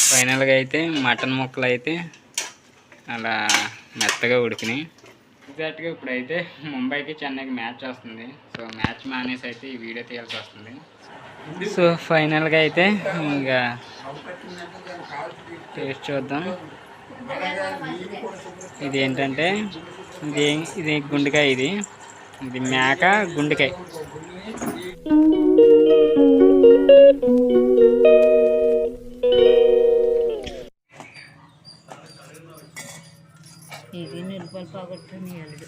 ఫైనల్గా అయితే మటన్ ముక్కలు అయితే అలా మెత్తగా ఉడికినాయి. ఎగ్జాక్ట్గా ఇప్పుడైతే ముంబైకి చెన్నైకి మ్యాచ్ వస్తుంది. సో మ్యాచ్ మానేసి అయితే ఈ వీడియో తీయాల్సి వస్తుంది. సో ఫైనల్గా అయితే ఇంకా టేస్ట్ చూద్దాం. ఇది ఏంటంటే ఇది గుండెకాయ, ఇది మేక గుండెకాయ. ఇది నిలుపలు పోగొట్టుని అల్లుడు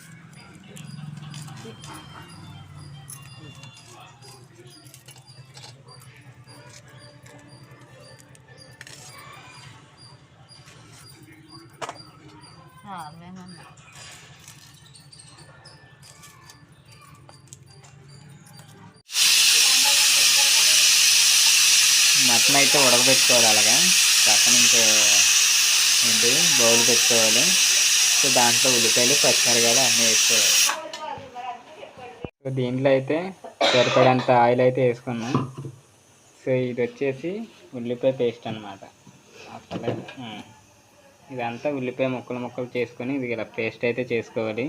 మటన్ అయితే ఉడకబెట్టుకోవాలి. అలాగా పక్కన ఇంకో ఏంటి బౌల్ పెట్టుకోవాలి. సో దాంట్లో ఉల్లిపాయలు, పచ్చిమిరకాయలు అన్నీ వేసుకోవాలి. సో దీంట్లో అయితే సరిపడంత ఆయిల్ అయితే వేసుకున్నాం. సో ఇది వచ్చేసి ఉల్లిపాయ పేస్ట్ అన్నమాట. అసలు ఇదంతా ఉల్లిపాయ ముక్కలు చేసుకొని ఇది ఇలా పేస్ట్ అయితే చేసుకోవాలి.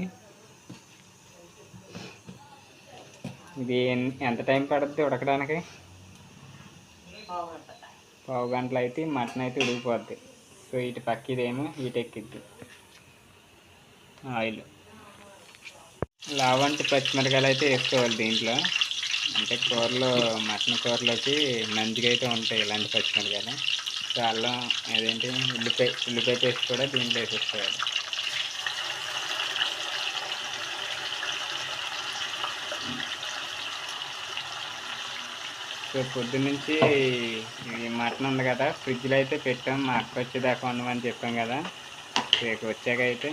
ఇది ఎంత టైం పడుతుంది ఉడకడానికి? పావు గంటలు అయితే మటన్ అయితే ఉడికిపోద్ది. సో ఇటు పక్క ఇదేమో ఇటు ఎక్కిద్ది ఆయిల్. లావంటి పచ్చిమిరకాయలు అయితే వేసుకోవాలి దీంట్లో. అంటే కూరలో, మటన్ కూరలోకి మంచిగా అయితే ఉంటాయి ఇలాంటి పచ్చిమిరకాయలు. సో అల్లం అదేంటి ఉల్లిపాయ పేస్ట్ కూడా దీంట్లో వేసేసుకోవాలి. సో పొద్దున్నుంచి ఈ మటన్ ఉంది కదా ఫ్రిడ్జ్లో అయితే పెట్టాం. మా అక్క వచ్చేదాకా ఉండమని చెప్పాం కదా. రేపు వచ్చాక అయితే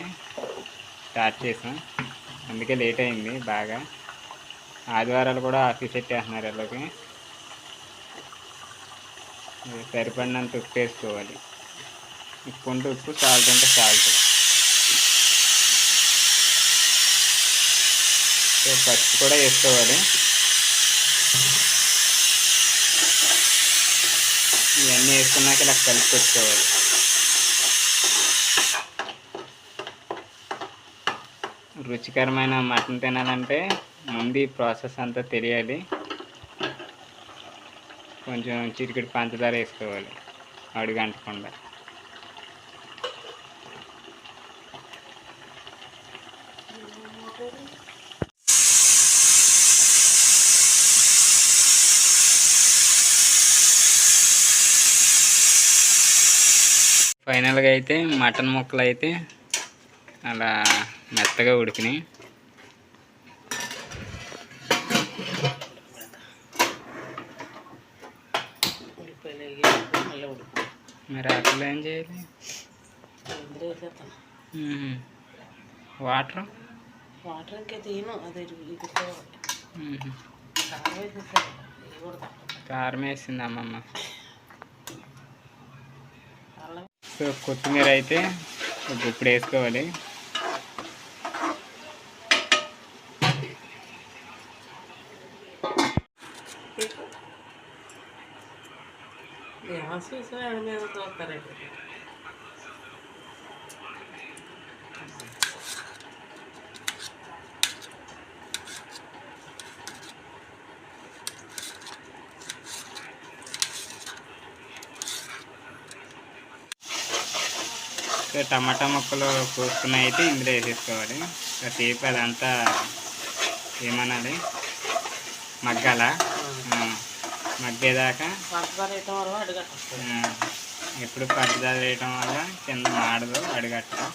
స్టార్ట్ చేసాం. అందుకే లేట్ అయింది బాగా. ఆదివారాలు కూడా ఆఫీస్ పెట్టేస్తున్నారు వీళ్ళకి. సరిపడినంత ఉప్పు వేసుకోవాలి. ఉప్పు ఉంటే ఉప్పు, సాల్ట్ ఉంటే సాల్ట్. సో పసుపు కూడా వేసుకోవాలి. ఇవన్నీ వేసుకున్నాక ఇలా కలిపి పెట్టుకోవాలి. రుచికరమైన మటన్ తినాలంటే ముందు ఈ ప్రాసెస్ అంతా తెలియాలి. కొంచెం చిటికెడు పంచదార వేసుకోవాలి అడుగంటకుండా. ఫైనల్గా అయితే మటన్ ముక్కలు అయితే అలా మెత్తగా ఉడికినాయి. మరి అట్లా ఏం చేయాలి? వాటర్ ఇంకా తీను అదే కారం వేసింది అమ్మమ్మ. సో కొత్తిమీర అయితే ఇప్పుడు వేసుకోవాలి. టమాటా ముక్కలు కోసుకుని అయితే ఇందులో వేసేసుకోవాలి. కాసేపు అదంతా ఏమనాలి, మగ్గాల. మగ్గేదాకా ఎప్పుడు పంచదార వేయటం వల్ల కింద మాడదు, అడుగట్టదు.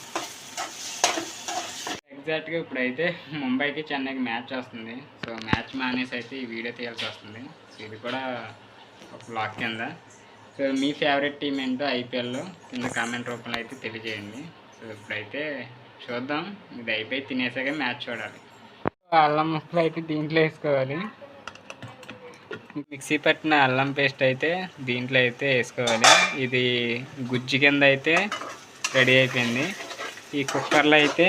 ఎగ్జాక్ట్గా ఇప్పుడైతే ముంబైకి చెన్నైకి మ్యాచ్ వస్తుంది. సో మ్యాచ్ మానేసి అయితే ఈ వీడియో తీయాల్సి వస్తుంది. సో ఇది కూడా ఒక బ్లాగ్ కింద. సో మీ ఫేవరెట్ టీం ఏంటో ఐపీఎల్లో కింద కామెంట్ రూపంలో అయితే తెలియజేయండి. సో ఇప్పుడైతే చూద్దాం. ఇది అయిపోయి తినేసాక మ్యాచ్ చూడాలి. అల్లం ముక్కలు అయితే దీంట్లో వేసుకోవాలి. మిక్సీ పట్టిన అల్లం పేస్ట్ అయితే దీంట్లో అయితే వేసుకోవాలి. ఇది గుజ్జు కింద అయితే రెడీ అయిపోయింది. ఈ కుక్కర్లో అయితే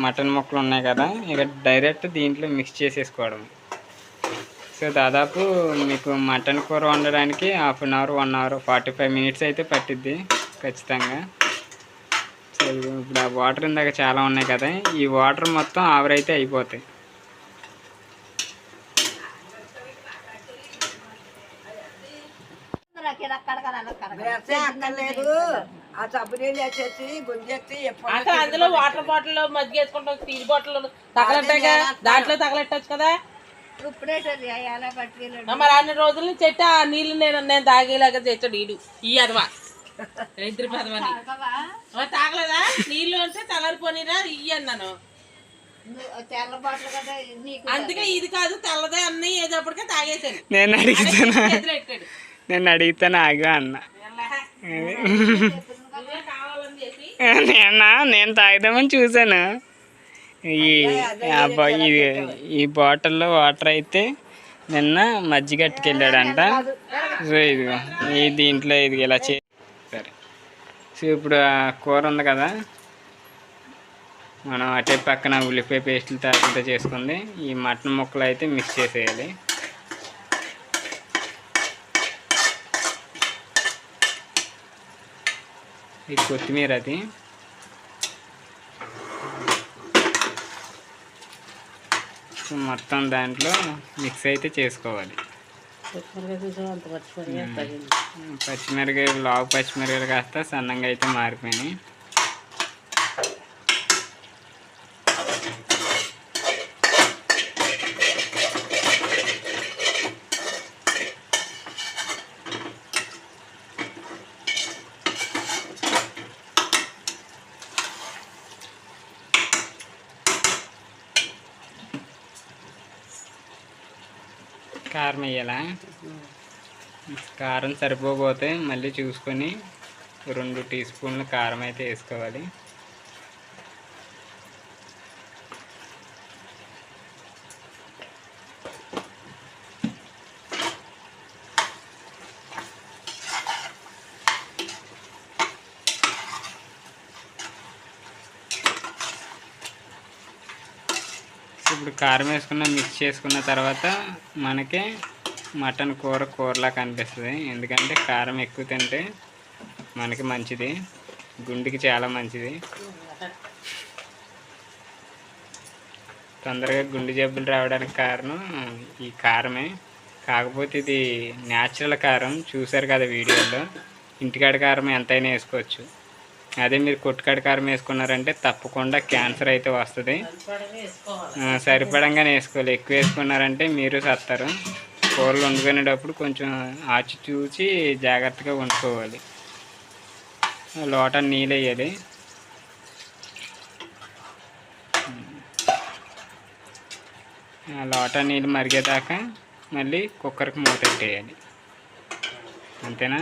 మటన్ ముక్కలు ఉన్నాయి కదా, ఇక డైరెక్ట్ దీంట్లో మిక్స్ చేసేసుకోవడం. సో దాదాపు మీకు మటన్ కూర వండడానికి 1/2 అవర్ 1 అవర్ 45 మినిట్స్ అయితే పట్టిద్ది. ఖచ్చితంగా. సో ఇప్పుడు ఆ వాటర్ ఇందాక చాలా ఉన్నాయి కదా, ఈ వాటర్ మొత్తం ఆవిరైతే అయిపోతాయి. అందులో వాటర్ బాటిల్ మజ్జిగ వేసుకుంటాం, స్టీల్ బాటిల్ తగలట్టాగా, దాంట్లో తగలెట్టచ్చు కదా. మరి అన్ని రోజుల నుంచి చెట్టు ఆ నీళ్ళు నేను తాగేలాగా తెచ్చాడు నీళ్ళు ఈ అదవా ఇద్దరు పదవని తాగలేదా నీళ్ళు అంటే తలరిపోనిరా ఇయ్యి అన్నాను. అందుకే ఇది కాదు తెల్లదే అన్ని ఏదప్పటికే తాగేసాను. నేను అడిగితాను ఆగా అన్న. నేను తాగుదామని చూసాను. ఈ బాటిల్లో వాటర్ అయితే నిన్న మజ్జిగ కట్టుకెళ్ళాడంట. సో ఇది దీంట్లో ఇది ఇలా సరే. సో ఇప్పుడు ఆ కూర ఉంది కదా, మనం అటే పక్కన ఉల్లిపాయ పేస్టులు తాకంతో చేసుకుంది. ఈ మటన్ ముక్కలు అయితే మిక్స్ చేసేయాలి. ఇది కొత్తిమీర, అది మొత్తం దాంట్లో మిక్స్ అయితే చేసుకోవాలి. పచ్చిమిరకాయలు లావు పచ్చిమిరకాయలు కాస్త సన్నంగా అయితే మారిపోయినాయి. కారం వేయాలా? కారం సరిపోతే మళ్ళీ చూసుకొని 2 టీ స్పూన్లు కారం అయితే వేసుకోవాలి. ఇప్పుడు కారం వేసుకున్న మిక్స్ చేసుకున్న తర్వాత మనకి మటన్ కూరలా కనిపిస్తుంది. ఎందుకంటే కారం ఎక్కువ తింటే మనకి మంచిది, గుండెకి చాలా మంచిది. తొందరగా గుండె జబ్బులు రావడానికి కారణం ఈ కారమే. కాకపోతే ఇది న్యాచురల్ కారం, చూసారు కదా వీడియోలో. ఇంటికాడ కారం ఎంతైనా వేసుకోవచ్చు. అదే మీరు కొట్టుకాడ కారం వేసుకున్నారంటే తప్పకుండా క్యాన్సర్ అయితే వస్తుంది. సరిపడంగానే వేసుకోవాలి. ఎక్కువ వేసుకున్నారంటే మీరు సత్తారు. కూరలు వండుకునేటప్పుడు కొంచెం ఆచి చూసి జాగ్రత్తగా వండుకోవాలి. లోట నీళ్ళు వేయాలి. లోట నీళ్ళు మరిగేదాకా మళ్ళీ కుక్కర్కి మూత పెట్టేయాలి. అంతేనా?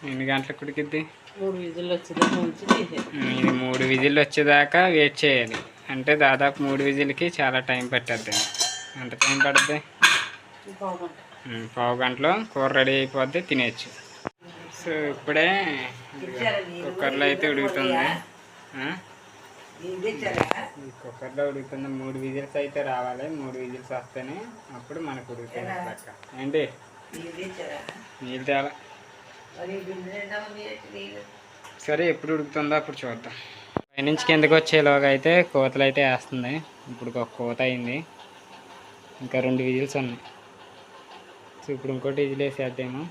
ఎన్ని గంటలకు ఉడికిద్ది? 3 విజిల్లు వచ్చేదాకా ఇది 3 విజిల్లు వచ్చేదాకా వెయిట్ చేయాలి. అంటే దాదాపు 3 విజిల్కి చాలా టైం పట్టద్ది. ఎంత టైం పడుతుంది? పావు గంటలో కూర రెడీ అయిపోద్ది, తినేయచ్చు. సో ఇప్పుడే కుక్కర్లో అయితే ఉడుకుతుంది. కుక్కర్లో ఉడుకుతుంది. 3 విజిల్స్ అయితే రావాలి. 3 విజిల్స్ వస్తేనే అప్పుడు మనకు ఉడుకుతుంది లెక్క. ఏంటి నీళ్ళు తేలా? సరే, ఎప్పుడు ఉడుకుతుందో అప్పుడు చూద్దాం. పైనుంచి కిందకి వచ్చేలోగా అయితే కోతలు అయితే వేస్తుంది. ఇప్పుడు ఒక కోత అయింది, ఇంకా 2 విజిల్స్ ఉన్నాయి. సో ఇప్పుడు ఇంకోటి విజిల్ వేసేద్దాము.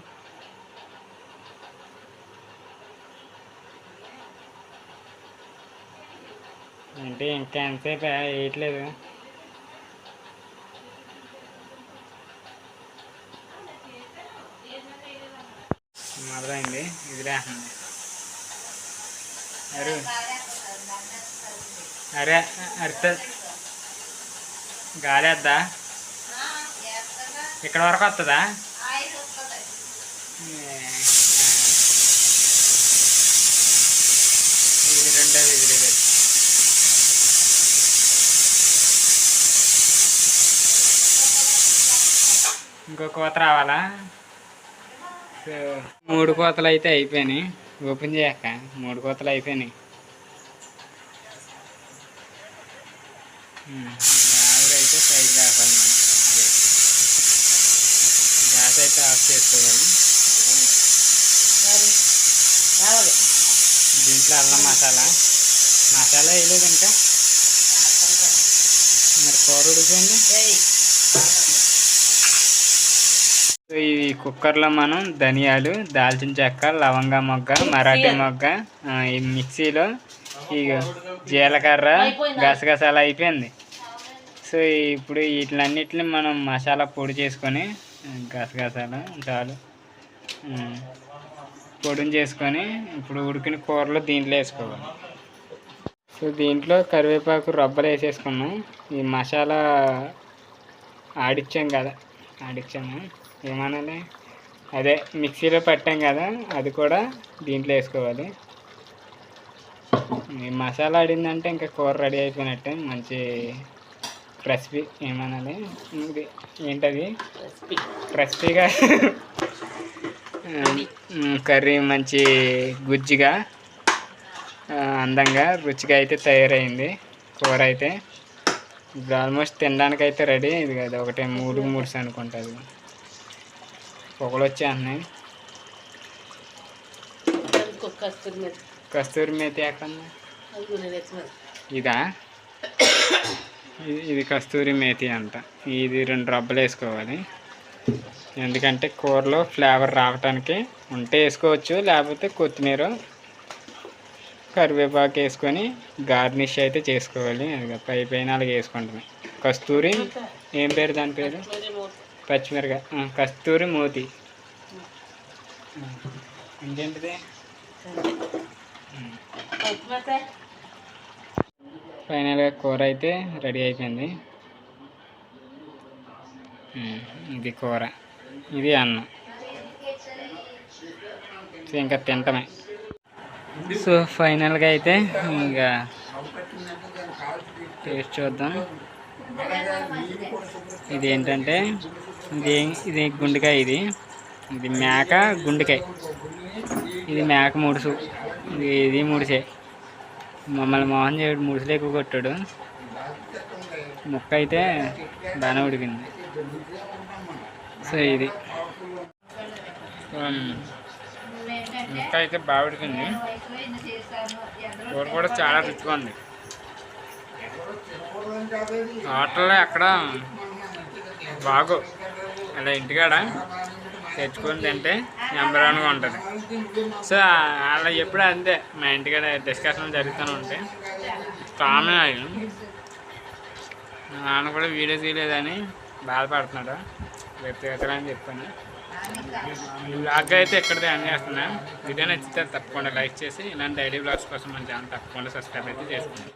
అంటే ఇంకా ఎంతసేపు వేయట్లేదు. మొదలైంది, ఇదిలేస్తుంది. అరే అరితే గాలి వద్దా? ఇక్కడ వరకు వస్తుందా? ఇది 2వ విజిల్. ఇంకో కోత రావాలా? సో 3 కోతలు అయితే అయిపోయినాయి. ఓపెన్ చేయక 3 కోతలు అయిపోయినాయి. ఆవిరైతే సైడ్ కావాలి. గ్యాస్ అయితే ఆఫ్ చేసుకోవాలి. అలాగే దీంట్లో అల్లం మసాలా వేయలేదు ఇంకా. మరి కూర ఉడికింది. ఈ కుక్కర్లో మనం ధనియాలు, దాల్చిన చెక్క, లవంగా మొగ్గ, మరాఠీ మొగ్గ, ఈ మిక్సీలో ఈ జీలకర్ర, గసగసాలు అయిపోయింది. సో ఇప్పుడు వీటిలన్నిటిని మనం మసాలా పొడి చేసుకొని గసగసాలు చాలు పొడిని చేసుకొని ఇప్పుడు ఉడికిన కూరలో దీంట్లో వేసుకోవాలి. సో దీంట్లో కరివేపాకు రబ్బలు వేసేసుకున్నాం. ఈ మసాలా ఆడిచ్చాము ఏమనాలి, అదే మిక్సీలో పెట్టాం కదా, అది కూడా దీంట్లో వేసుకోవాలి. ఈ మసాలా ఆడిందంటే ఇంకా కూర రెడీ అయిపోయినట్టే. మంచి క్రిస్పీ ఏమనాలి, ఇది ఏంటది, క్రిస్పీగా కర్రీ మంచి గుజ్జుగా అందంగా రుచిగా అయితే తయారైంది కూర అయితే. ఇప్పుడు ఆల్మోస్ట్ తినడానికి అయితే రెడీ. ఇది కదా ఒకటే 3 అనుకుంటుంది. పొగలు వచ్చేస్తున్నాయి. కస్తూరి మేతి ఎక్కడ ఇదా, ఇది కస్తూరి మేతి అంట. ఇది 2 రబ్బలు వేసుకోవాలి. ఎందుకంటే కూరలో ఫ్లేవర్ రావటానికి ఉంటే వేసుకోవచ్చు, లేకపోతే కొత్తిమీర కరివేపాకు వేసుకొని గార్నిష్ అయితే చేసుకోవాలి. అది పైన అలాగే వేసుకుంటాం. కస్తూరి ఏం పేరు దాని పేరు, పచ్చిమిరకాయ కస్తూరి మోతి. ఇంకేంటిది, ఫైనల్గా కూర అయితే రెడీ అయిపోయింది. ఇది కూర, ఇది అన్నం. సో ఇంకా తింటమే. సో ఫైనల్గా అయితే ఇంకా టేస్ట్ చూద్దాం. ఇది ఏంటంటే ఇది గుండెకాయ, ఇది మేక గుండెకాయ, ఇది మేక ముడుసు, ఇది ముడిసే. మమ్మల్ని మోహన్ చేయడు, ముడుసులు ఎక్కువ కొట్టాడు. ముక్క అయితే బాగానే ఉడికింది. సో ఇది ముక్క అయితే బాగా ఉడికింది. కూర కూడా చాలా రుచిగా ఉంది. హోటల్లో ఎక్కడ బాగో, అలా ఇంటికాడ తెచ్చుకొని తింటే నెంబర్ 1గా ఉంటుంది. సో అలా ఎప్పుడు అంతే, మా ఇంటికాడ డిస్కషన్లు జరుగుతూనే ఉంటాయి. కామన్ అయ్యి నాన్న కూడా వీడియో తీయలేదని బాధపడుతున్నాడు. వ్యక్తిగతంగా అని చెప్పాను. ఈ వ్లాగ్ అయితే ఎక్కడితే అన్నీ చేస్తున్నాను. వీడియో నచ్చితే తప్పకుండా లైక్ చేసి ఇలాంటి డైలీ వ్లాగ్స్ కోసం మన ఛానల్ తప్పకుండా సబ్స్క్రైబ్ అయితే చేసుకోండి.